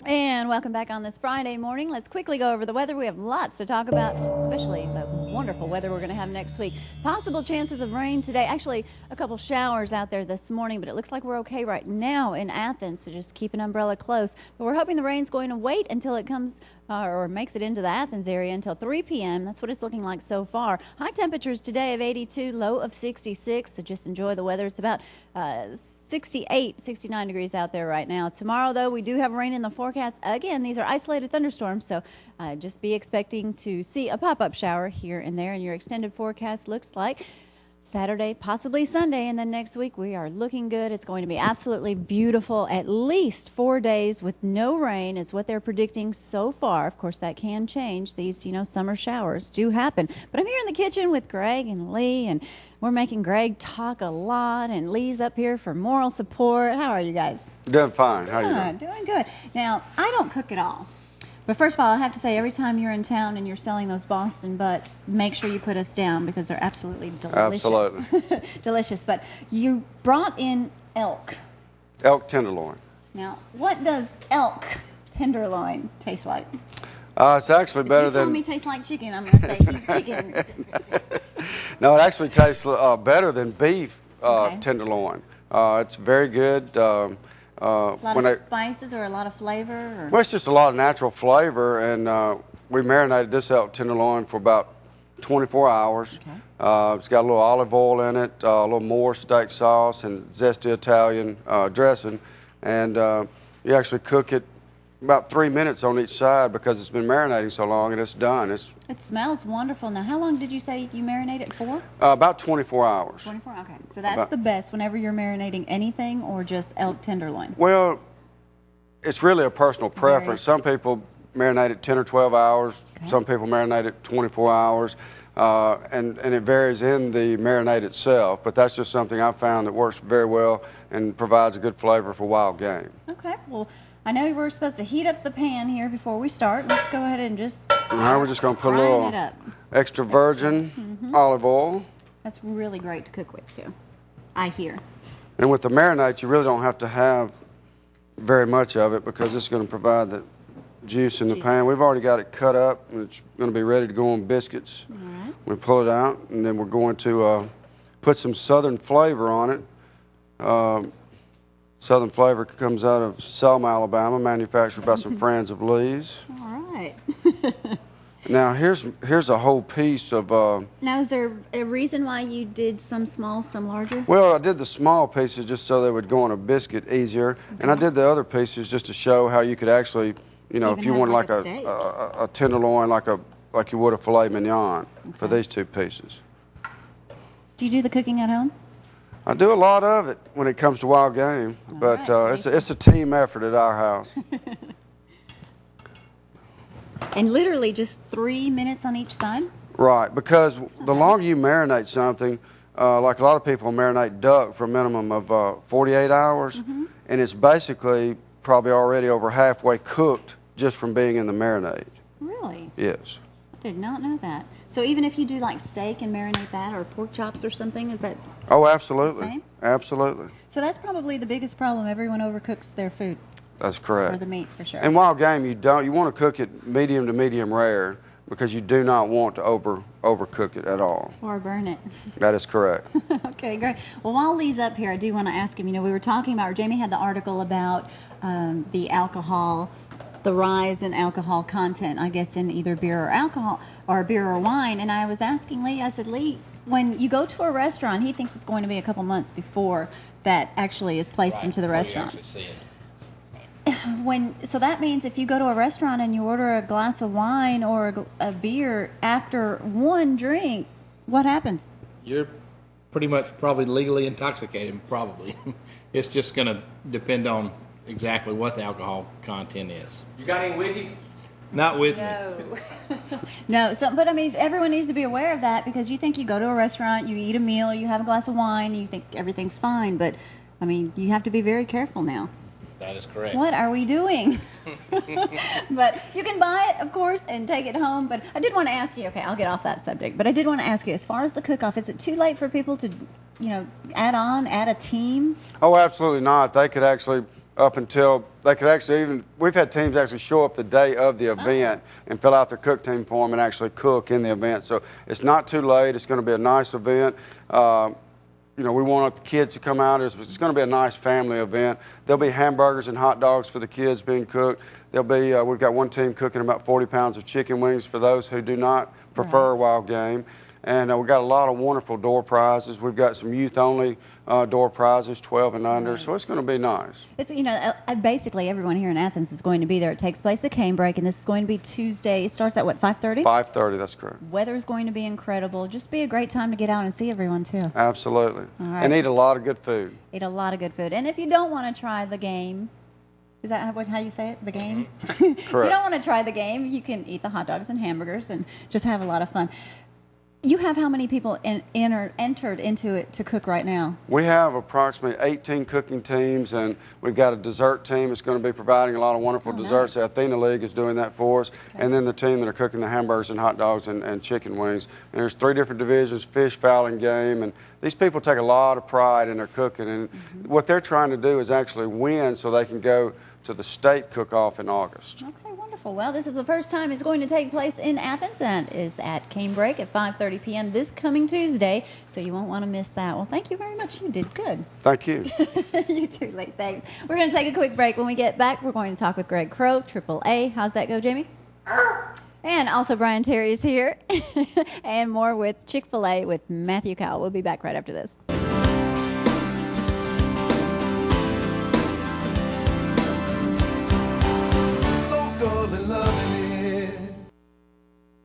And welcome back on this Friday morning. Let's quickly go over the weather. We have lots to talk about, especially the wonderful weather we're going to have next week. Possible chances of rain today. Actually, a couple showers out there this morning, but it looks like we're okay right now in Athens, so just keep an umbrella close. But we're hoping the rain's going to wait until it comes or makes it into the Athens area until 3 p.m. That's what it's looking like so far. High temperatures today of 82, low of 66, so just enjoy the weather. It's about 68, 69 degrees out there right now. Tomorrow, though, we do have rain in the forecast. Again, these are isolated thunderstorms, so just be expecting to see a pop-up shower here and there. And your extended forecast looks like Saturday, possibly Sunday, and then next week we are looking good. It's going to be absolutely beautiful. At least 4 days with no rain is what they're predicting so far. Of course, that can change. These, summer showers do happen. But I'm here in the kitchen with Greg and Lee, and we're making Greg talk a lot, and Lee's up here for moral support. How are you guys? Doing fine. How are you doing? Doing good. Now, I don't cook at all. But first of all, I have to say, every time you're in town and you're selling those Boston butts, make sure you put us down because they're absolutely delicious. Absolutely. Delicious. But you brought in elk. Elk tenderloin. Now, what does elk tenderloin taste like? It's actually better than... If you tell me tastes like chicken, I'm going to say eat chicken. No, it actually tastes better than beef Okay. tenderloin. It's very good. A lot of spices or a lot of flavor? Or? Well, it's just a lot of natural flavor, and we marinated this elk tenderloin for about 24 hours. Okay. It's got a little olive oil in it, a little more steak sauce, and zesty Italian dressing. And you actually cook it about 3 minutes on each side because it's been marinating so long, and it's done. It smells wonderful. Now, how long did you say you marinate it for? About 24 hours. 24, okay. So that's the best whenever you're marinating anything or just elk tenderloin? Well, it's really a personal preference. Some people marinate it 10 or 12 hours. Okay. Some people marinate it 24 hours. And it varies in the marinade itself, but that's just something I've found that works very well and provides a good flavor for wild game. Okay, well, I know we're supposed to heat up the pan here before we start. Let's go ahead and just Now we're just going to put a little extra virgin olive oil. That's really great to cook with, too, I hear. And with the marinade, you really don't have to have very much of it because it's going to provide the juice in the pan. We've already got it cut up, and it's going to be ready to go on biscuits. All right. We pull it out, and then we're going to put some southern flavor on it. Southern flavor comes out of Selma, Alabama, manufactured by some friends of Lee's. All right. Now, here's a whole piece of... Now, is there a reason why you did some small, some larger? Well, I did the small pieces just so they would go on a biscuit easier, and I did the other pieces just to show how you could actually, if you wanted like a tenderloin, like you would a filet mignon for these two pieces. Do you do the cooking at home? I do a lot of it when it comes to wild game, but it's a team effort at our house. And literally just 3 minutes on each side? Right, because the longer you marinate something, like a lot of people marinate duck for a minimum of 48 hours, and it's basically probably already over halfway cooked just from being in the marinade. Really? Yes. I did not know that. So even if you do like steak and marinate that, or pork chops or something, is that... Oh, absolutely. the same? Absolutely. So that's probably the biggest problem. Everyone overcooks their food. That's correct. Or the meat, for sure. And wild game, you want to cook it medium to medium rare because you do not want to overcook it at all. Or burn it. That is correct. Okay, great. Well, while Lee's up here, I do want to ask him, we were talking about, or Jamie had the article about the alcohol, the rise in alcohol content, I guess, in either beer or alcohol, or beer or wine. And I was asking Lee, I said, Lee, when you go to a restaurant, he thinks it's going to be a couple months before that actually is placed into the restaurants. So that means if you go to a restaurant and you order a glass of wine or a beer after one drink, what happens? You're pretty much probably legally intoxicated, probably. It's just going to depend on exactly what the alcohol content is. You got any with you? Not with me. No. But I mean, everyone needs to be aware of that because you think you go to a restaurant, you eat a meal, you have a glass of wine, you think everything's fine. But, I mean, you have to be very careful now. That is correct. What are we doing? But you can buy it, of course, and take it home. But I did want to ask you, okay, I'll get off that subject, but I did want to ask you, as far as the cook-off, is it too late for people to, add a team? Oh, absolutely not. They could actually, up until They could actually even, we've had teams actually show up the day of the event and fill out their cook team form and actually cook in the event. So it's not too late. It's going to be a nice event. You know, we want the kids to come out. It's going to be a nice family event. There'll be hamburgers and hot dogs for the kids being cooked. There'll be, we've got one team cooking about 40 pounds of chicken wings for those who do not prefer wild game. And we've got a lot of wonderful door prizes. We've got some youth-only door prizes, 12 and under, so it's going to be nice. It's, you know, basically everyone here in Athens is going to be there. It takes place at Canebrake, and this is going to be Tuesday. It starts at, what, 5:30? 5:30, that's correct. Weather's going to be incredible. Just be a great time to get out and see everyone, too. Absolutely. All right. And eat a lot of good food. Eat a lot of good food. And if you don't want to try the game, is that how you say it? The game? Correct. If you don't want to try the game, you can eat the hot dogs and hamburgers and just have a lot of fun. You have how many people entered into it to cook right now? We have approximately 18 cooking teams, and we've got a dessert team that's going to be providing a lot of wonderful desserts. Nice. The Athena League is doing that for us. Okay. And then the team that are cooking the hamburgers and hot dogs and chicken wings. And there's 3 different divisions, fish, fowl, and game. And these people take a lot of pride in their cooking. And what they're trying to do is actually win so they can go to the state cook-off in August. Okay, wonderful. Well, this is the first time it's going to take place in Athens, and is at Canebrake at 5:30 p.m. this coming Tuesday, so you won't want to miss that. Well, thank you very much. You did good. Thank you. You too, Lee. Thanks. We're going to take a quick break. When we get back, we're going to talk with Greg Crow, AAA. How's that go, Jamie? And also Brian Terry is here. And more with Chick-fil-A with Matthew Cowell. We'll be back right after this.